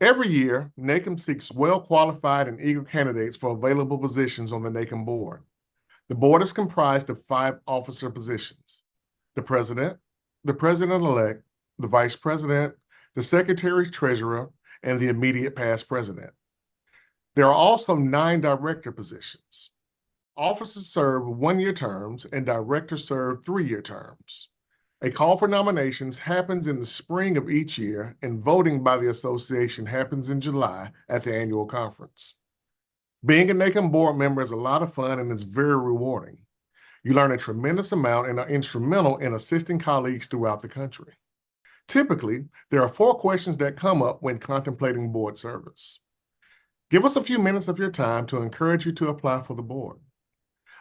Every year, NACM seeks well-qualified and eager candidates for available positions on the NACM board. The board is comprised of 5 officer positions: the president-elect, the vice president, the secretary-treasurer, and the immediate past president. There are also 9 director positions. Officers serve 1-year terms and directors serve 3-year terms. A call for nominations happens in the spring of each year, and voting by the association happens in July at the annual conference. Being a NACM board member is a lot of fun and it's very rewarding. You learn a tremendous amount and are instrumental in assisting colleagues throughout the country. Typically, there are 4 questions that come up when contemplating board service. Give us a few minutes of your time to encourage you to apply for the board.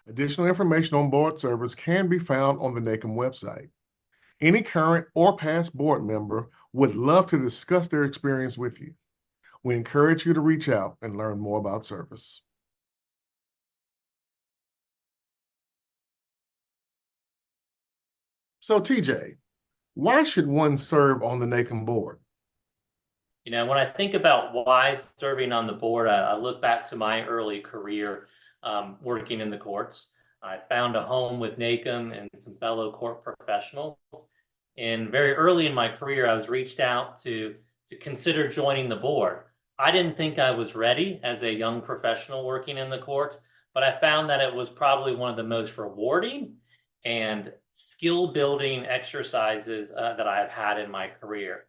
Additional information on board service can be found on the NACM website. Any current or past board member would love to discuss their experience with you. We encourage you to reach out and learn more about service. So TJ, why should one serve on the NACM board? When I think about why serving on the board, I look back to my early career working in the courts. I found a home with NACM and some fellow court professionals. And very early in my career, I was reached out to consider joining the board. I didn't think I was ready as a young professional working in the courts, but I found that it was probably one of the most rewarding and skill building exercises that I've had in my career.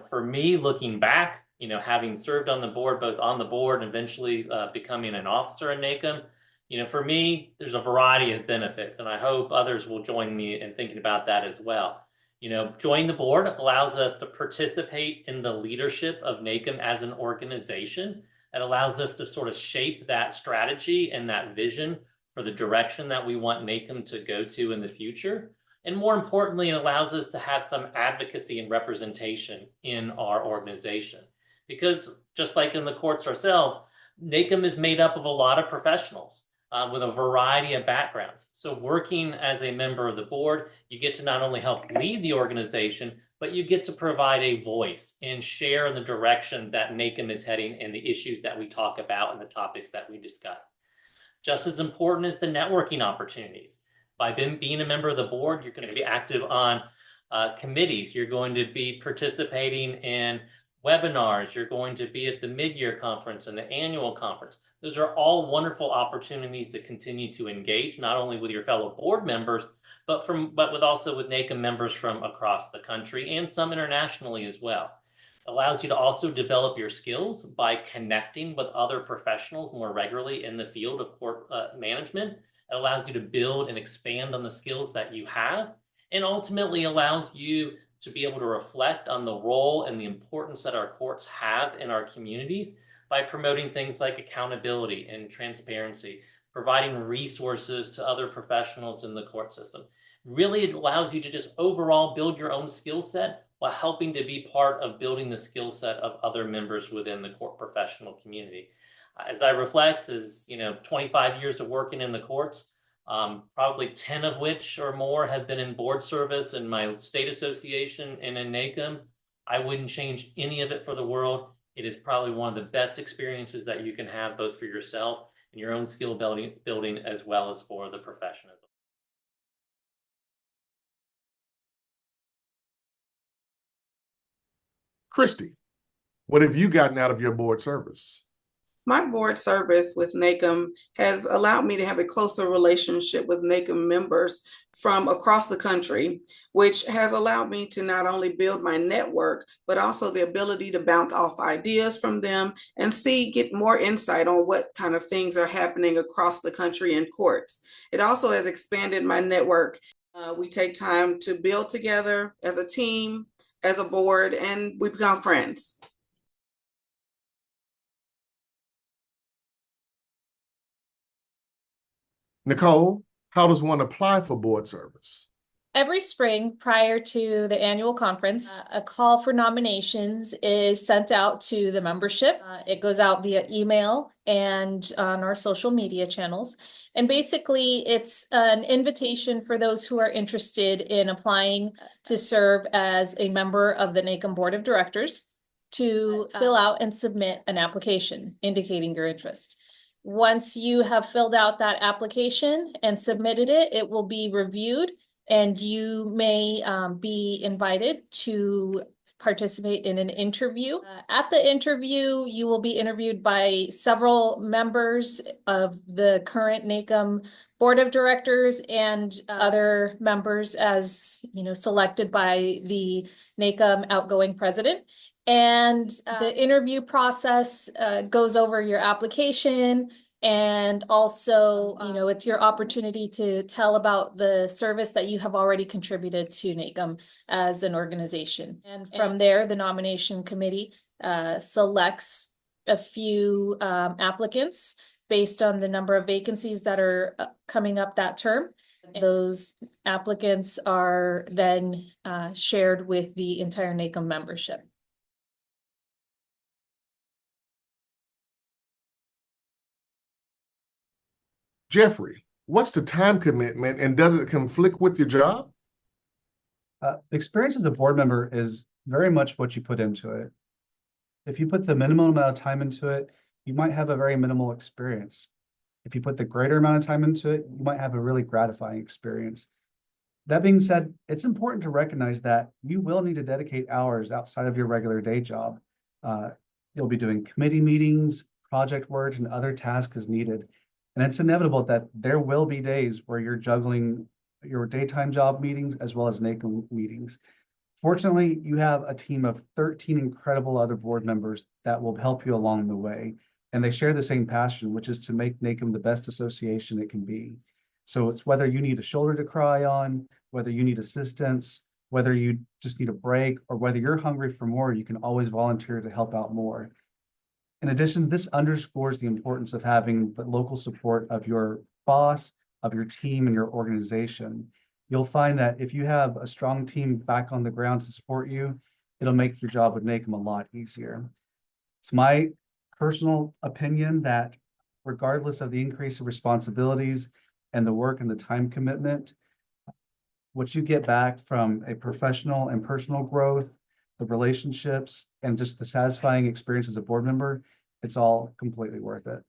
For me, looking back, having served on the board, both on the board and eventually becoming an officer in NACM, for me, there's a variety of benefits, and I hope others will join me in thinking about that as well. Joining the board allows us to participate in the leadership of NACM as an organization. It allows us to sort of shape that strategy and that vision for the direction that we want NACM to go to in the future. And more importantly, it allows us to have some advocacy and representation in our organization. Because just like in the courts ourselves, NACM is made up of a lot of professionals with a variety of backgrounds. So working as a member of the board, you get to not only help lead the organization, but you get to provide a voice and share in the direction that NACM is heading and the issues that we talk about and the topics that we discuss. Just as important is the networking opportunities. By being a member of the board, you're going to be active on committees. You're going to be participating in webinars. You're going to be at the mid-year conference and the annual conference. Those are all wonderful opportunities to continue to engage, not only with your fellow board members, but also with NACM members from across the country and some internationally as well. It allows you to also develop your skills by connecting with other professionals more regularly in the field of court management. It allows you to build and expand on the skills that you have, and ultimately allows you to be able to reflect on the role and the importance that our courts have in our communities by promoting things like accountability and transparency, providing resources to other professionals in the court system. Really, it allows you to just overall build your own skill set while helping to be part of building the skill set of other members within the court professional community. As I reflect, 25 years of working in the courts, probably 10 of which or more have been in board service in my state association and in NACM. I wouldn't change any of it for the world. It is probably one of the best experiences that you can have, both for yourself and your own skill building as well as for the profession. Christy, what have you gotten out of your board service? My board service with NACM has allowed me to have a closer relationship with NACM members from across the country, which has allowed me to not only build my network, but also the ability to bounce off ideas from them and get more insight on what kind of things are happening across the country in courts. It also has expanded my network. We take time to build together as a team, as a board, and we become friends. Nicole, how does one apply for board service? Every spring prior to the annual conference, a call for nominations is sent out to the membership. It goes out via email and on our social media channels. And basically, it's an invitation for those who are interested in applying to serve as a member of the NACM Board of Directors to fill out and submit an application indicating your interest. Once you have filled out that application and submitted it, it will be reviewed, and you may be invited to participate in an interview. At the interview, you will be interviewed by several members of the current NACM board of directors and other members, as selected by the NACM outgoing president. And the interview process goes over your application, and also, it's your opportunity to tell about the service that you have already contributed to NACM as an organization. And from there, the nomination committee selects a few applicants based on the number of vacancies that are coming up that term. Those applicants are then shared with the entire NACM membership. Jeffrey, what's the time commitment and does it conflict with your job? Experience as a board member is very much what you put into it. If you put the minimum amount of time into it, you might have a very minimal experience. If you put the greater amount of time into it, you might have a really gratifying experience. That being said, it's important to recognize that you will need to dedicate hours outside of your regular day job. You'll be doing committee meetings, project work, and other tasks as needed. And it's inevitable that there will be days where you're juggling your daytime job meetings as well as NACM meetings. Fortunately, you have a team of 13 incredible other board members that will help you along the way. And they share the same passion, which is to make NACM the best association it can be. So it's whether you need a shoulder to cry on, whether you need assistance, whether you just need a break, or whether you're hungry for more, you can always volunteer to help out more. In addition, this underscores the importance of having the local support of your boss, of your team, and your organization. You'll find that if you have a strong team back on the ground to support you, it'll make your job with NACM a lot easier. It's my personal opinion that regardless of the increase of responsibilities and the work and the time commitment, what you get back from a professional and personal growth, the relationships, and just the satisfying experience as a board member, it's all completely worth it.